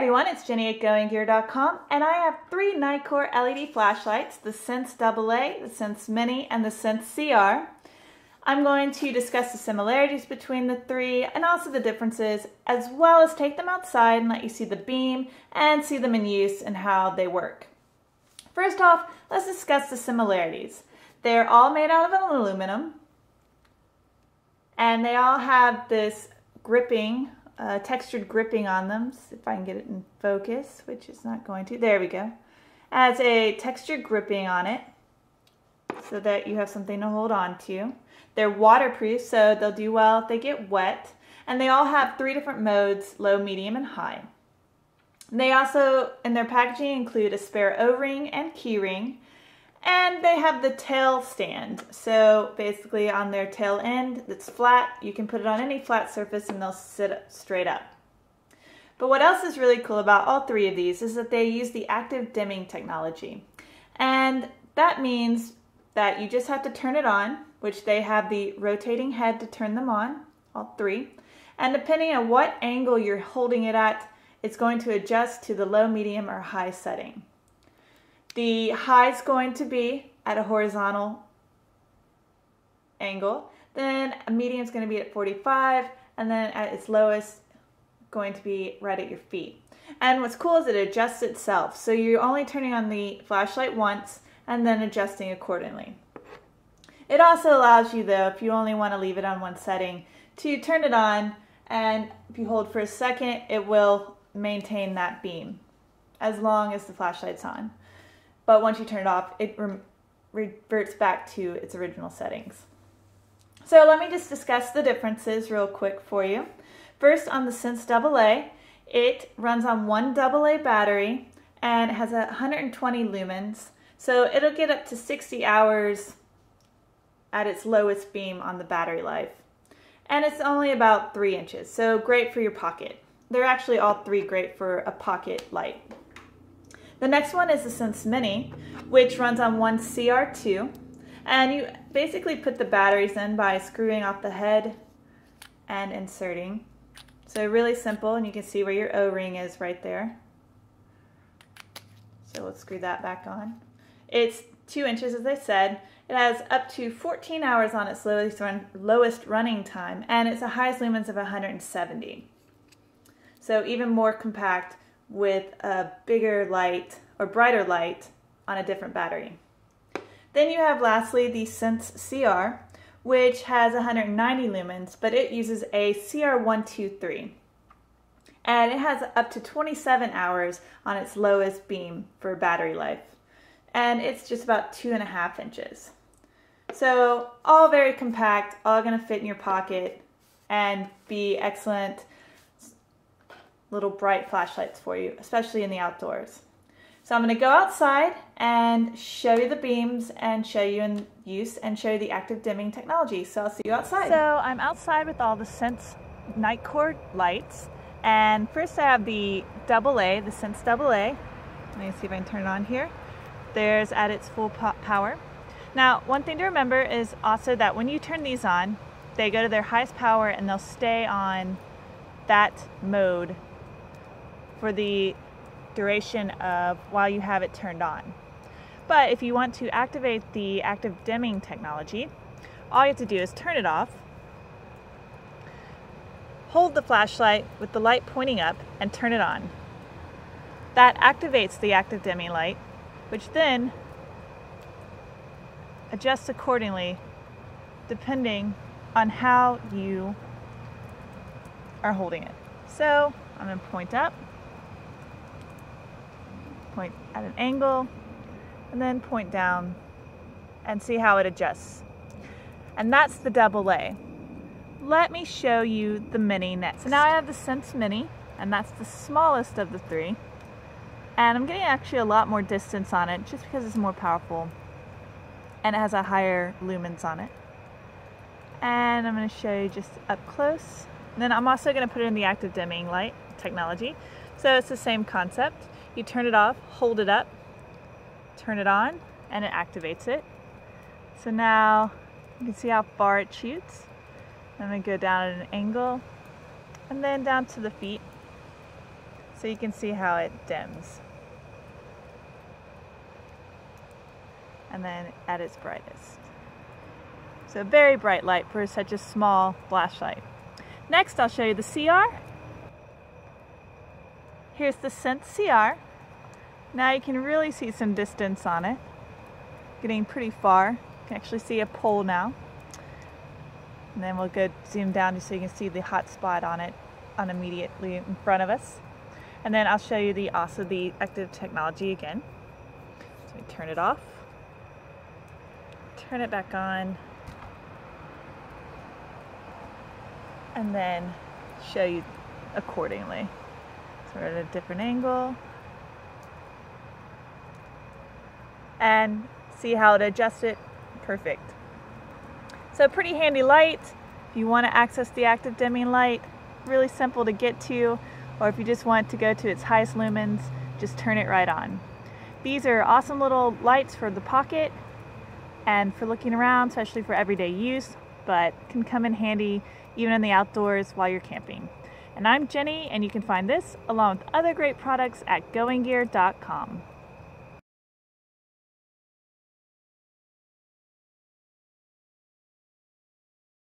everyone, it's Jenny at GoingGear.com, and I have three NiteCore LED flashlights, the Sens AA, the Sens Mini, and the Sens CR. I'm going to discuss the similarities between the three and also the differences, as well as take them outside and let you see the beam and see them in use and how they work. First off, let's discuss the similarities. They're all made out of an aluminum, and they all have this gripping, textured gripping on them, if I can get it in focus, which is not going to. There we go. Has a textured gripping on it so that you have something to hold on to. They're waterproof, so they'll do well if they get wet. And they all have three different modes, low, medium, and high. They also, in their packaging, include a spare O-ring and key ring. And they have the tail stand. So basically on their tail end that's flat, you can put it on any flat surface and they'll sit up, straight up. But what else is really cool about all three of these is that they use the active dimming technology. And that means that you just have to turn it on, which they have the rotating head to turn them on, all three. And depending on what angle you're holding it at, it's going to adjust to the low, medium, or high setting. The high is going to be at a horizontal angle, then a medium is going to be at 45, and then at its lowest going to be right at your feet. And what's cool is it adjusts itself, so you're only turning on the flashlight once and then adjusting accordingly. It also allows you, though, if you only want to leave it on one setting, to turn it on, and if you hold for a second, it will maintain that beam as long as the flashlight's on. But once you turn it off, it reverts back to its original settings. So let me just discuss the differences real quick for you. First, on the Sens AA, it runs on one AA battery and it has 120 lumens. So it'll get up to 60 hours at its lowest beam on the battery life. And it's only about 3 inches, so great for your pocket. They're actually all three great for a pocket light. The next one is the Sens Mini, which runs on one CR2, and you basically put the batteries in by screwing off the head and inserting. So really simple, and you can see where your O-ring is right there. So let's screw that back on. It's 2 inches, as I said. It has up to 14 hours on its lowest running time, and it's a highest lumens of 170. So even more compact with a bigger light or brighter light on a different battery. Then you have lastly the Sens CR, which has 190 lumens, but it uses a CR123. And it has up to 27 hours on its lowest beam for battery life. And it's just about 2.5 inches. So all very compact, all going to fit in your pocket and be excellent little bright flashlights for you, especially in the outdoors. So I'm going to go outside and show you the beams and show you in use and show you the active dimming technology. So I'll see you outside. So I'm outside with all the Sens NiteCore lights, and first I have the AA, the Sens AA. Let me see if I can turn it on here. There's at its full power. Now, one thing to remember is also that when you turn these on, they go to their highest power and they'll stay on that mode for the duration of while you have it turned on. But if you want to activate the active dimming technology, all you have to do is turn it off, hold the flashlight with the light pointing up, and turn it on. That activates the active dimming light, which then adjusts accordingly depending on how you are holding it. So I'm going to point up, point at an angle, and then point down and see how it adjusts. And that's the AA. Let me show you the Mini next. So now I have the Sens Mini, and that's the smallest of the three. And I'm getting actually a lot more distance on it just because it's more powerful. And it has a higher lumens on it. And I'm going to show you just up close. And then I'm also going to put it in the active dimming light technology. So it's the same concept. You turn it off, hold it up, turn it on, and it activates it. So now you can see how far it shoots. I'm going to go down at an angle and then down to the feet. so you can see how it dims. And then at its brightest. So a very bright light for such a small flashlight. Next, I'll show you the CR. Here's the Sens CR. Now you can really see some distance on it. Getting pretty far. You can actually see a pole now. And then we'll go zoom down just so you can see the hot spot on it immediately in front of us. And then I'll show you also the active technology again. So we turn it off. Turn it back on. And then show you accordingly. So we're at a different angle. And see how to adjust it. Perfect. So pretty handy light. If you want to access the active dimming light, really simple to get to, or if you just want to go to its highest lumens, just turn it right on. These are awesome little lights for the pocket and for looking around, especially for everyday use, but can come in handy even in the outdoors while you're camping. And I'm Jenny, and you can find this along with other great products at goinggear.com.